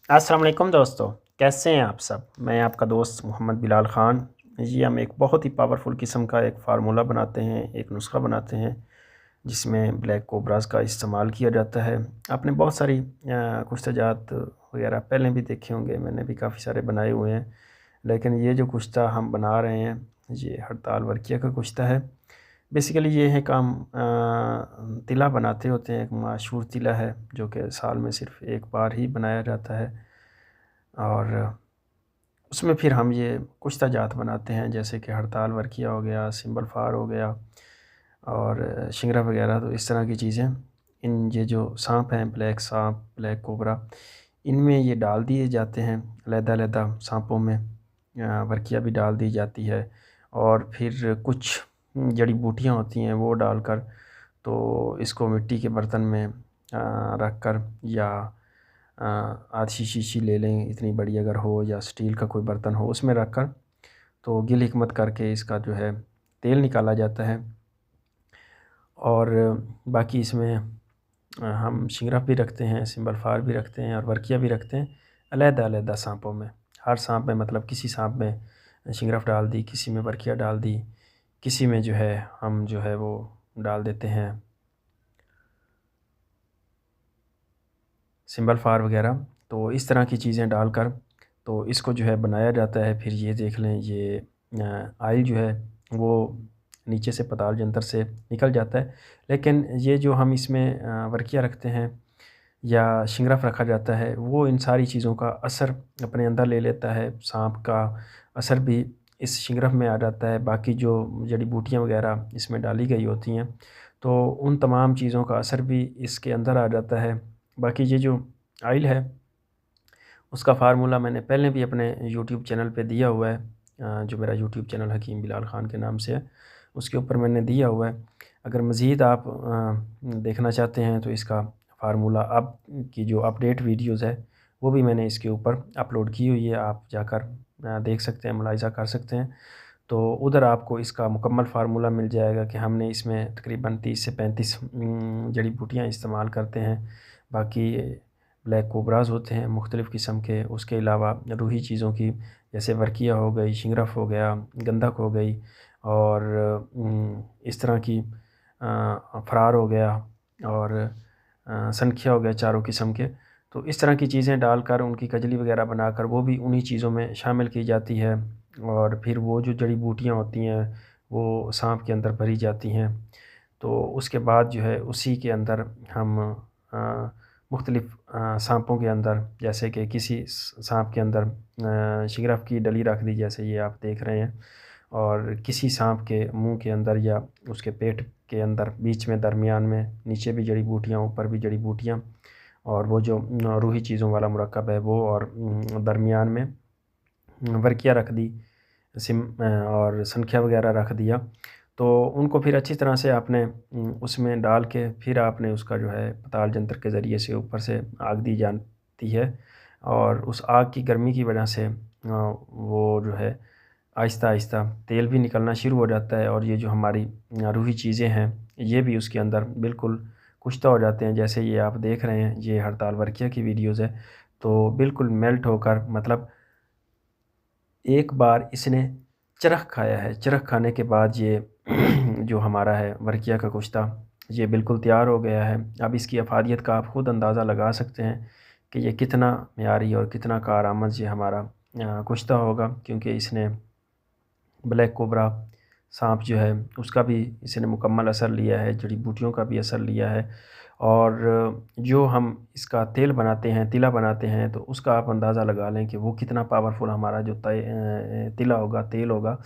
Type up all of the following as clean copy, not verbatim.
अस्सलाम वालेकुम दोस्तों, कैसे हैं आप सब? मैं आपका दोस्त मोहम्मद बिलाल ख़ान। जी, हम एक बहुत ही पावरफुल किस्म का एक फ़ार्मूला बनाते हैं, एक नुस्ख़ा बनाते हैं, जिसमें ब्लैक कोबराज़ का इस्तेमाल किया जाता है। आपने बहुत सारी कुश्तजात वग़ैरह पहले भी देखे होंगे, मैंने भी काफ़ी सारे बनाए हुए हैं। लेकिन ये जो कुश्ता हम बना रहे हैं, ये हड़ताल वर्क़िया का कुश्ता है। बेसिकली ये है काम तिला बनाते होते हैं, एक मशहूर तिला है, जो कि साल में सिर्फ़ एक बार ही बनाया जाता है। और उसमें फिर हम ये कुश्ता जात बनाते हैं, जैसे कि हड़ताल वर्क़िया हो गया, सिंबल फार हो गया और शिंगरा वग़ैरह। तो इस तरह की चीज़ें, इन ये जो साँप हैं, ब्लैक साँप, ब्लैक कोबरा, इनमें ये डाल दिए जाते हैं अलहदा-अलहदा साँपों में। वर्क़िया भी डाल दी जाती है और फिर कुछ जड़ी-बूटियाँ होती हैं, वो डालकर तो इसको मिट्टी के बर्तन में रख कर या आधी शीशी ले लें, इतनी बड़ी अगर हो, या स्टील का कोई बर्तन हो, उसमें रख कर तो गिल हिकमत करके इसका जो है तेल निकाला जाता है। और बाकी इसमें हम शिंगरा भी रखते हैं, सिंबल फार भी रखते हैं और वर्क़िया भी रखते हैं, अलहदा-अलहदा साँपों में। हर साँप में, मतलब किसी साँप में शिंगरफ डाल दी, किसी में वर्क़िया डाल दी, किसी में जो है हम जो है वो डाल देते हैं सिंबल फार वग़ैरह। तो इस तरह की चीज़ें डालकर तो इसको जो है बनाया जाता है। फिर ये देख लें, ये आयल जो है वो नीचे से पताल जंतर से निकल जाता है। लेकिन ये जो हम इसमें वर्क़िया रखते हैं या शिंगरफ रखा जाता है, वो इन सारी चीज़ों का असर अपने अंदर ले लेता है। साँप का असर भी इस शिंगरफ में आ जाता है। बाकी जो जड़ी-बूटियाँ वग़ैरह इसमें डाली गई होती हैं, तो उन तमाम चीज़ों का असर भी इसके अंदर आ जाता है। बाकी ये जो आयल है, उसका फ़ार्मूला मैंने पहले भी अपने यूट्यूब चैनल पे दिया हुआ है। जो मेरा यूट्यूब चैनल हकीम बिलाल ख़ान के नाम से है, उसके ऊपर मैंने दिया हुआ है। अगर मज़ीद आप देखना चाहते हैं तो इसका फ़ार्मूला अब की जो अपडेट वीडियोज़ है, वो भी मैंने इसके ऊपर अपलोड की हुई है। आप जाकर देख सकते हैं, मुलाहिज़ा कर सकते हैं। तो उधर आपको इसका मुकम्मल फ़ार्मूला मिल जाएगा कि हमने इसमें तकरीबन 30 से 35 जड़ी-बूटियाँ इस्तेमाल करते हैं। बाकी ब्लैक कोबराज़ होते हैं मुख्तलिफ़ किस्म के, उसके अलावा रूही चीज़ों की, जैसे वर्क़िया हो गई, शिंगरफ हो गया, गंधक हो गई और इस तरह की फ़रार हो गया और सनखिया हो गया, चारों किस्म के। तो इस तरह की चीज़ें डालकर उनकी कजली वग़ैरह बनाकर वो भी उन्हीं चीज़ों में शामिल की जाती है। और फिर वो जो जड़ी-बूटियाँ होती हैं, वो साँप के अंदर भरी जाती हैं। तो उसके बाद जो है उसी के अंदर हम मुख्तलिफ़ साँपों के अंदर, जैसे कि किसी साँप के अंदर शिंगरफ की डली रख दी, जैसे ये आप देख रहे हैं, और किसी साँप के मुँह के अंदर या उसके पेट के अंदर बीच में दरमियान में नीचे भी जड़ी-बूटियाँ, ऊपर भी जड़ी-बूटियाँ, और वो जो रूही चीज़ों वाला मुरक्कब है वो, और दरमियान में वर्क़िया रख दी, और सनखिया वग़ैरह रख दिया। तो उनको फिर अच्छी तरह से आपने उसमें डाल के फिर आपने उसका जो है पताल जंतर के ज़रिए से ऊपर से आग दी जाती है, और उस आग की गर्मी की वजह से वो जो है आहिस्ता-आहिस्ता तेल भी निकलना शुरू हो जाता है, और ये जो हमारी रूही चीज़ें हैं, ये भी उसके अंदर बिल्कुल कुश्ता हो जाते हैं। जैसे ये आप देख रहे हैं, ये हड़ताल वर्क़िया की वीडियोज़ है, तो बिल्कुल मेल्ट होकर, मतलब एक बार इसने चरख़ खाया है, चरख़ खाने के बाद ये जो हमारा है वर्क़िया का कुश्ता, ये बिल्कुल तैयार हो गया है। अब इसकी अफ़ादियत का आप ख़ुद अंदाज़ा लगा सकते हैं कि ये कितना मियारी और कितना कारआमद ये हमारा कुश्ता होगा, क्योंकि इसने ब्लैक कोबरा साँप जो है उसका भी इसने मुकम्मल असर लिया है, जड़ी-बूटियों का भी असर लिया है। और जो हम इसका तेल बनाते हैं, तिला बनाते हैं, तो उसका आप अंदाज़ा लगा लें कि वो कितना पावरफुल हमारा जो तिला होगा, तेल होगा,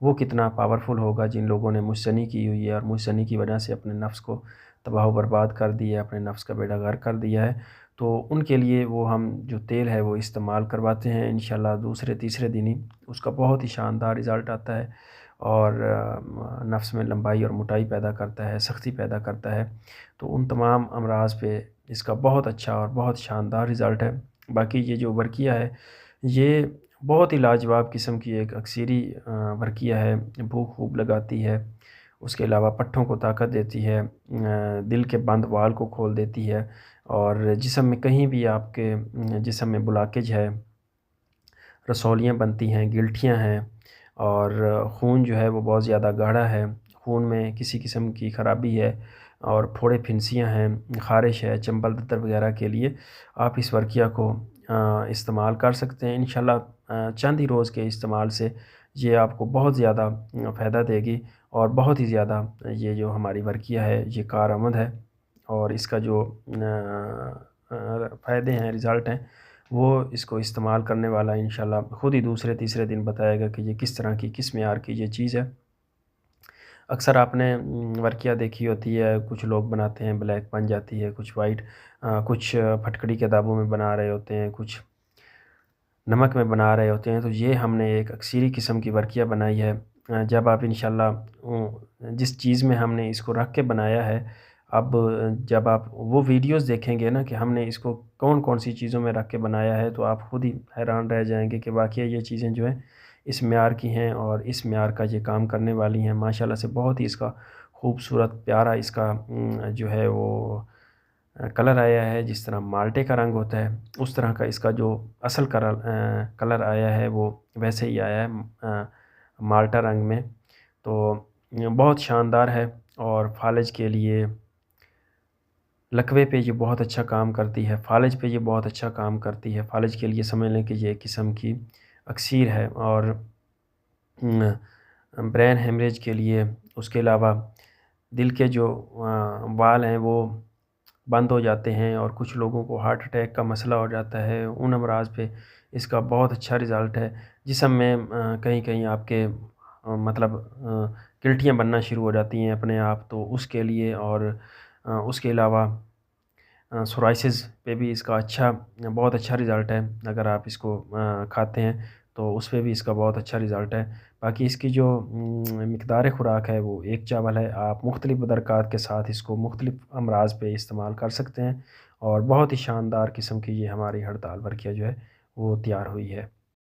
वो कितना पावरफुल होगा। जिन लोगों ने मुझसनी की हुई है और मुझसनी की वजह से अपने नफ्स को तबाह व बर्बाद कर दिया है, अपने नफ्स का बेड़ा गर्क कर दिया है, तो उनके लिए वो हम जो तेल है वो इस्तेमाल करवाते हैं। इंशाअल्लाह दूसरे-तीसरे दिन ही उसका बहुत ही शानदार रिज़ल्ट आता है, और नफ्स में लंबाई और मोटाई पैदा करता है, सख्ती पैदा करता है। तो उन तमाम अमराज़ पे इसका बहुत अच्छा और बहुत शानदार रिज़ल्ट है। बाकी ये जो वर्क़िया है, ये बहुत ही लाजवाब किस्म की एक अक्सीरी वर्क़िया है, भूख खूब लगाती है, उसके अलावा पट्ठों को ताकत देती है, दिल के बंद वाल को खोल देती है, और जिस्म में कहीं भी आपके जिस्म में ब्लॉकेज है, रसौलियाँ बनती हैं, गिल्टियाँ हैं और खून जो है वो बहुत ज़्यादा गाढ़ा है, खून में किसी किस्म की ख़राबी है और फोड़े फिंसियाँ हैं, ख़ारिश है, चंबल दद्दर वगैरह के लिए आप इस वर्क़िया को इस्तेमाल कर सकते हैं। इंशाल्लाह चंद ही रोज़ के इस्तेमाल से ये आपको बहुत ज़्यादा फ़ायदा देगी और बहुत ही ज़्यादा ये जो हमारी वर्क़िया है ये कारआमद है और इसका जो फ़ायदे हैं, रिज़ल्ट हैं, वो इसको इस्तेमाल करने वाला इंशाल्लाह ख़ुद ही दूसरे तीसरे दिन बताएगा कि ये किस तरह की, किस मेयार की ये चीज़ है। अक्सर आपने वर्क़िया देखी होती है, कुछ लोग बनाते हैं ब्लैक बन जाती है, कुछ वाइट कुछ फटकड़ी के दाबों में बना रहे होते हैं, कुछ नमक में बना रहे होते हैं। तो ये हमने एक अक्सीरी किस्म की वर्क़िया बनाई है। जब आप इंशाल्लाह जिस चीज़ में हमने इसको रख के बनाया है, अब जब आप वो वीडियोज़ देखेंगे ना कि हमने इसको कौन-कौन सी चीज़ों में रख के बनाया है, तो आप ख़ुद ही हैरान रह जाएँगे कि वाक़ई ये चीज़ें जो हैं इस मेयार की हैं और इस मेयार का ये काम करने वाली हैं। माशाअल्लाह से बहुत ही इसका खूबसूरत प्यारा इसका जो है वो कलर आया है। जिस तरह माल्टे का रंग होता है, उस तरह का इसका जो असल कलर आया है वो वैसे ही आया है माल्टा रंग में। तो बहुत शानदार है और फ़ालिज के लिए लकवे पे ये बहुत अच्छा काम करती है, फ़ालिज पे ये बहुत अच्छा काम करती है। फ़ालिज के लिए समझ लें कि ये एक किस्म की अक्सीर है और ब्रेन हेमरेज के लिए, उसके अलावा दिल के जो वाल्व हैं वो बंद हो जाते हैं और कुछ लोगों को हार्ट अटैक का मसला हो जाता है, उन अमराज़ पे इसका बहुत अच्छा रिज़ल्ट है। जिस्म में कहीं-कहीं आपके मतलब गिल्टियाँ बनना शुरू हो जाती हैं अपने आप, तो उसके लिए और उसके अलावा सोराइसिस पे भी इसका बहुत अच्छा रिज़ल्ट है। अगर आप इसको खाते हैं तो उस पे भी इसका बहुत अच्छा रिज़ल्ट है। बाकी इसकी जो मिक़दार खुराक है वो 1 चावल है। आप मुख्तलिफ़ बदरकात के साथ इसको मुख्तलिफ़ अमराज़ पे इस्तेमाल कर सकते हैं और बहुत ही शानदार किस्म की ये हमारी हड़ताल वर्क़िया जो है वो तैयार हुई है।